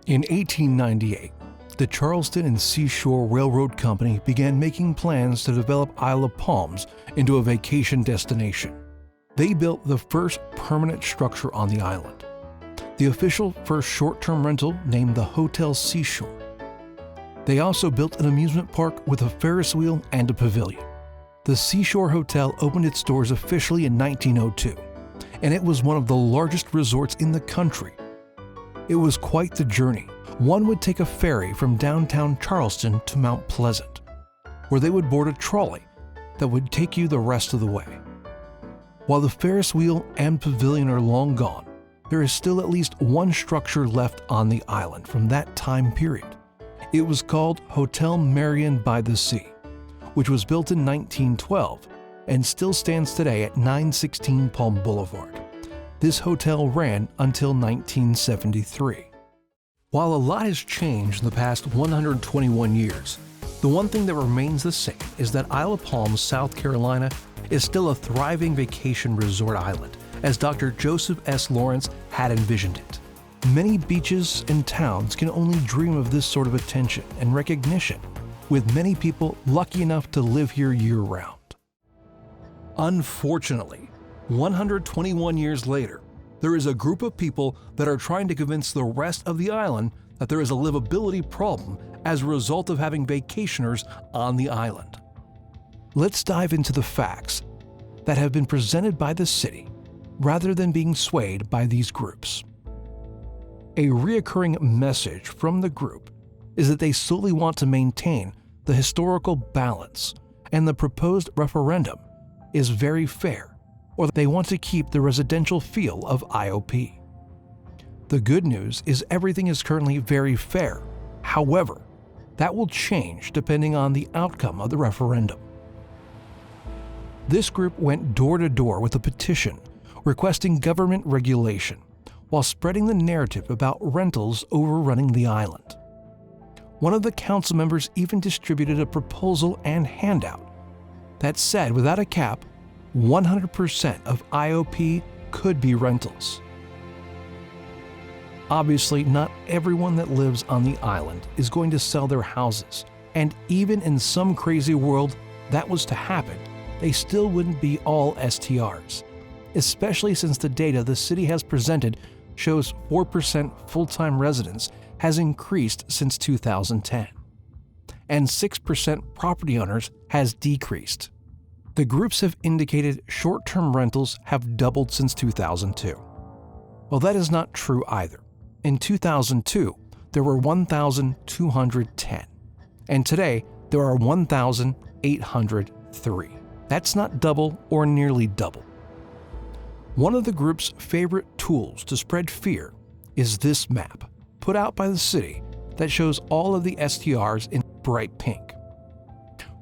In 1898, the Charleston and Seashore Railroad Company began making plans to develop Isle of Palms into a vacation destination. They built the first permanent structure on the island, the official first short-term rental named the Hotel Seashore. They also built an amusement park with a Ferris wheel and a pavilion. The Seashore Hotel opened its doors officially in 1902, and it was one of the largest resorts in the country. It was quite the journey. One would take a ferry from downtown Charleston to Mount Pleasant, where they would board a trolley that would take you the rest of the way. While the Ferris wheel and pavilion are long gone, there is still at least one structure left on the island from that time period. It was called Hotel Marion by the Sea, which was built in 1912 and still stands today at 916 Palm Boulevard. This hotel ran until 1973. While a lot has changed in the past 121 years, the one thing that remains the same is that Isle of Palms, South Carolina, is still a thriving vacation resort island, as Dr. Joseph S. Lawrence had envisioned it. Many beaches and towns can only dream of this sort of attention and recognition, with many people lucky enough to live here year-round. Unfortunately, 121 years later, there is a group of people that are trying to convince the rest of the island that there is a livability problem as a result of having vacationers on the island. Let's dive into the facts that have been presented by the city rather than being swayed by these groups. A reoccurring message from the group is that they solely want to maintain the historical balance, and the proposed referendum is very fair, or they want to keep the residential feel of IOP. The good news is everything is currently very fair. However, that will change depending on the outcome of the referendum. This group went door to door with a petition requesting government regulation while spreading the narrative about rentals overrunning the island. One of the council members even distributed a proposal and handout that said, without a cap, 100% of IOP could be rentals. Obviously, not everyone that lives on the island is going to sell their houses, and even in some crazy world that was to happen, they still wouldn't be all STRs, especially since the data the city has presented shows 4% full-time residents has increased since 2010, and 6% property owners has decreased. The groups have indicated short-term rentals have doubled since 2002. Well, that is not true either. In 2002, there were 1,210, and today there are 1,803. That's not double or nearly double. One of the group's favorite tools to spread fear is this map, put out by the city, that shows all of the STRs in bright pink.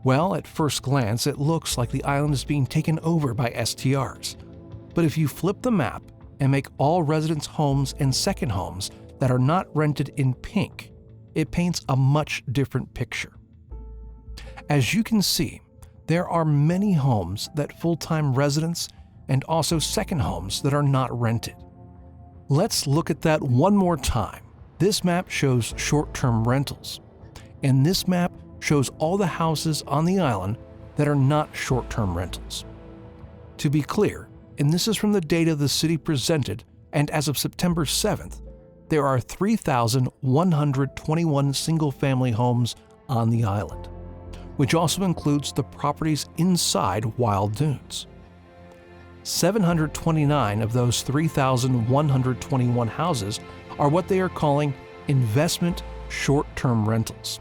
Well, at first glance, it looks like the island is being taken over by STRs. But if you flip the map and make all residents' homes and second homes that are not rented in pink, it paints a much different picture. As you can see, there are many homes that full-time residents and also second homes that are not rented. Let's look at that one more time. This map shows short-term rentals, and this map shows all the houses on the island that are not short-term rentals. To be clear, and this is from the data the city presented, and as of September 7th, there are 3,121 single-family homes on the island, which also includes the properties inside Wild Dunes. 729 of those 3,121 houses are what they are calling investment short-term rentals.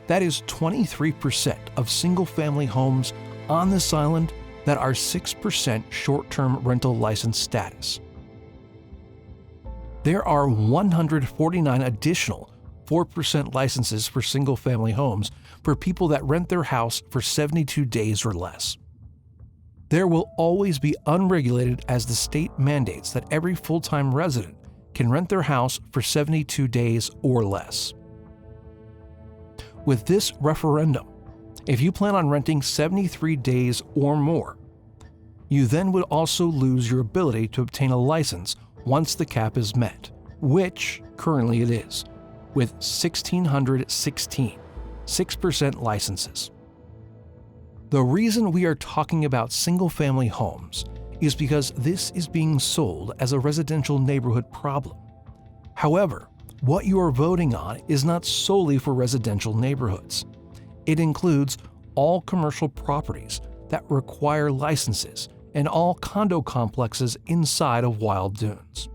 That is 23% of single-family homes on this island that are 6% short-term rental license status. There are 149 additional 4% licenses for single-family homes for people that rent their house for 72 days or less. There will always be unregulated, as the state mandates that every full-time resident can rent their house for 72 days or less. With this referendum, if you plan on renting 73 days or more, you then would also lose your ability to obtain a license once the cap is met, which currently it is. with 1,616, 6% licenses. The reason we are talking about single-family homes is because this is being sold as a residential neighborhood problem. However, what you are voting on is not solely for residential neighborhoods. It includes all commercial properties that require licenses and all condo complexes inside of Wild Dunes.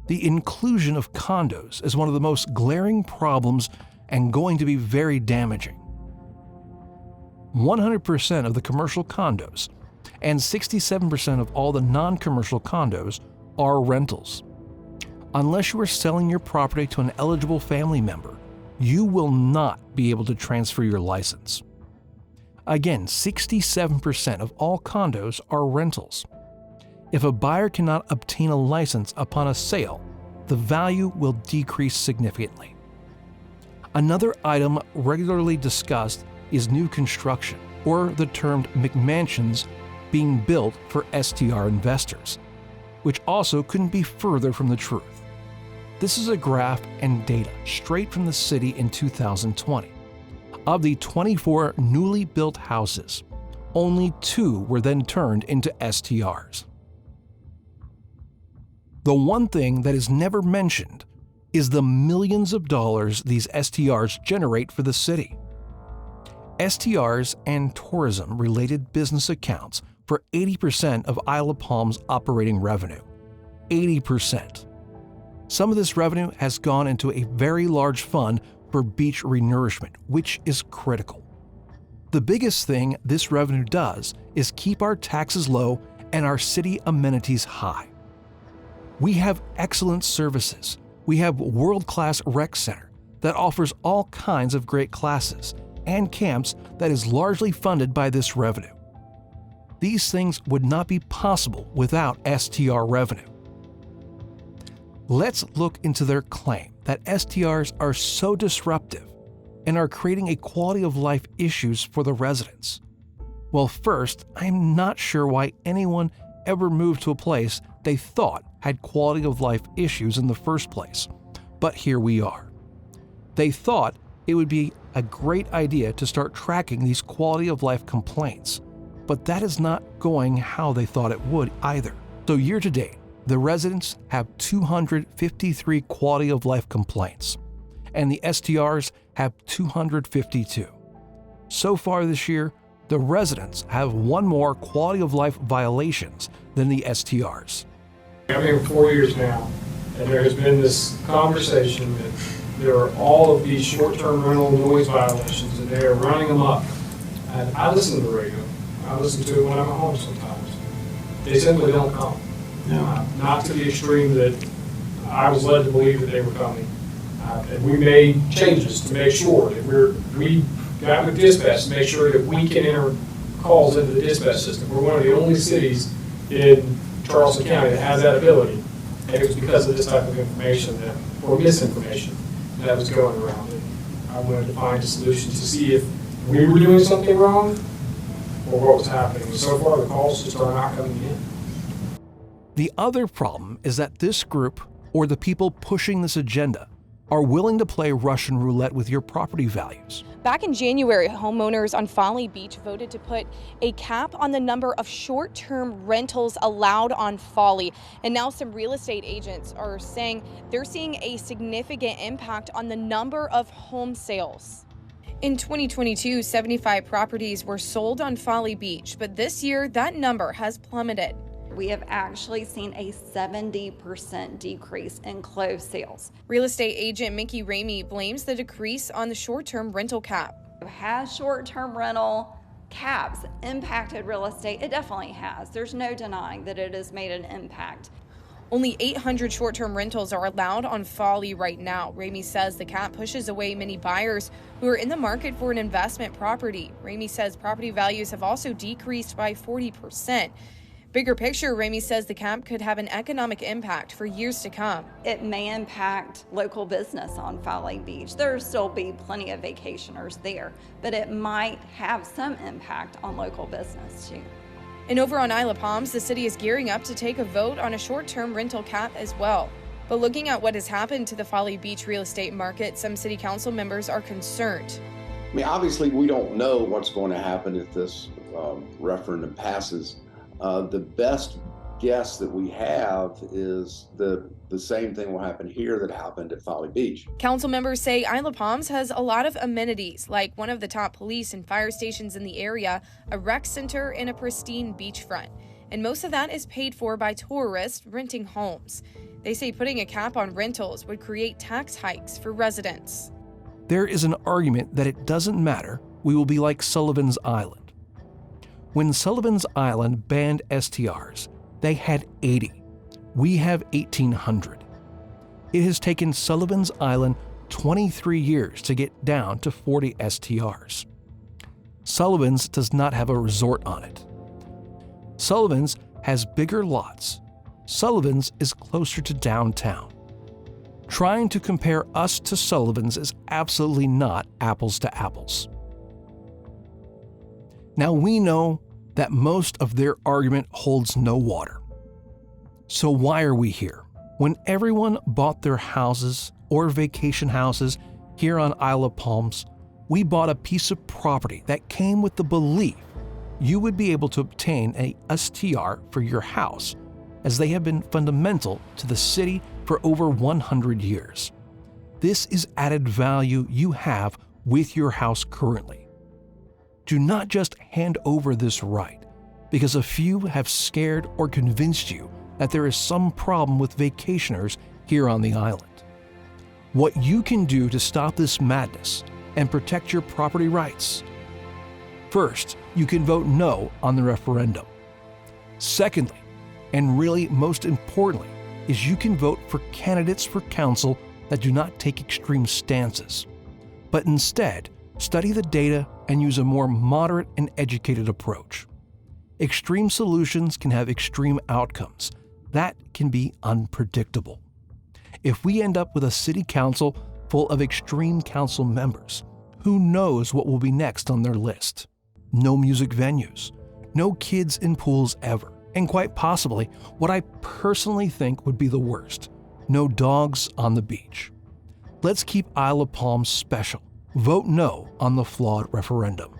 The inclusion of condos is one of the most glaring problems and going to be very damaging. 100% of the commercial condos and 67% of all the non-commercial condos are rentals. Unless you are selling your property to an eligible family member, you will not be able to transfer your license. Again, 67% of all condos are rentals. If a buyer cannot obtain a license upon a sale, the value will decrease significantly. Another item regularly discussed is new construction, or the termed McMansions, being built for STR investors, which also couldn't be further from the truth. This is a graph and data straight from the city in 2020. Of the 24 newly built houses, only 2 were then turned into STRs. The one thing that is never mentioned is the millions of dollars these STRs generate for the city. STRs and tourism-related business accounts for 80% of Isle of Palm's operating revenue. 80%. Some of this revenue has gone into a very large fund for beach renourishment, which is critical. The biggest thing this revenue does is keep our taxes low and our city amenities high. We have excellent services. We have world-class rec center that offers all kinds of great classes and camps that is largely funded by this revenue. These things would not be possible without STR revenue. Let's look into their claim that STRs are so disruptive and are creating a quality of life issues for the residents. Well, first, I'm not sure why anyone ever moved to a place they thought had quality of life issues in the first place, but here we are. They thought it would be a great idea to start tracking these quality of life complaints, but that is not going how they thought it would either. So year to date, the residents have 253 quality of life complaints, and the STRs have 252. So far this year, the residents have 1 more quality of life violations than the STRs. I've been here for 4 years now, and there has been this conversation that there are all of these short-term rental noise violations, and they are running them up. And I listen to the radio. I listen to it when I'm at home sometimes. They simply don't come. No. Not to the extreme that I was led to believe that they were coming. And we made changes to make sure that we got with dispatch to make sure that we can enter calls into the dispatch system. We're one of the only cities in Charleston County that has that ability. And it was because of this type of information or misinformation that was going around. And I wanted to find a solution to see if we were doing something wrong or what was happening. And so far, the calls just are not coming in. The other problem is that this group, or the people pushing this agenda, are willing to play Russian roulette with your property values. Back in January, homeowners on Folly Beach voted to put a cap on the number of short-term rentals allowed on Folly. And now some real estate agents are saying they're seeing a significant impact on the number of home sales. In 2022, 75 properties were sold on Folly Beach, but this year that number has plummeted. We have actually seen a 70% decrease in closed sales. Real estate agent Mickey Ramey blames the decrease on the short-term rental cap. Has short-term rental caps impacted real estate? It definitely has. There's no denying that it has made an impact. Only 800 short-term rentals are allowed on Folly right now. Ramey says the cap pushes away many buyers who are in the market for an investment property. Ramey says property values have also decreased by 40%. Bigger picture, Ramey says the cap could have an economic impact for years to come. It may impact local business on Folly Beach. There'll still be plenty of vacationers there, but it might have some impact on local business too. And over on Isle of Palms, the city is gearing up to take a vote on a short-term rental cap as well. But looking at what has happened to the Folly Beach real estate market, some city council members are concerned. I mean, obviously, we don't know what's going to happen if this referendum passes. The best guess that we have is the same thing will happen here that happened at Folly Beach. Council members say Isla Palms has a lot of amenities, like one of the top police and fire stations in the area, a rec center, and a pristine beachfront. And most of that is paid for by tourists renting homes. They say putting a cap on rentals would create tax hikes for residents. There is an argument that it doesn't matter, we will be like Sullivan's Island. When Sullivan's Island banned STRs, they had 80. We have 1,800. It has taken Sullivan's Island 23 years to get down to 40 STRs. Sullivan's does not have a resort on it. Sullivan's has bigger lots. Sullivan's is closer to downtown. Trying to compare us to Sullivan's is absolutely not apples to apples. Now we know that most of their argument holds no water. So why are we here? When everyone bought their houses or vacation houses here on Isle of Palms, we bought a piece of property that came with the belief you would be able to obtain a STR for your house, as they have been fundamental to the city for over 100 years. This is added value you have with your house currently. Do not just hand over this right because a few have scared or convinced you that there is some problem with vacationers here on the island. What you can do to stop this madness and protect your property rights. First, you can vote no on the referendum. Secondly, and really most importantly, is you can vote for candidates for council that do not take extreme stances, but instead study the data and use a more moderate and educated approach. Extreme solutions can have extreme outcomes. That can be unpredictable. If we end up with a city council full of extreme council members, who knows what will be next on their list? No music venues, no kids in pools ever, and quite possibly what I personally think would be the worst, no dogs on the beach. Let's keep Isle of Palms special. Vote no on the flawed referendum.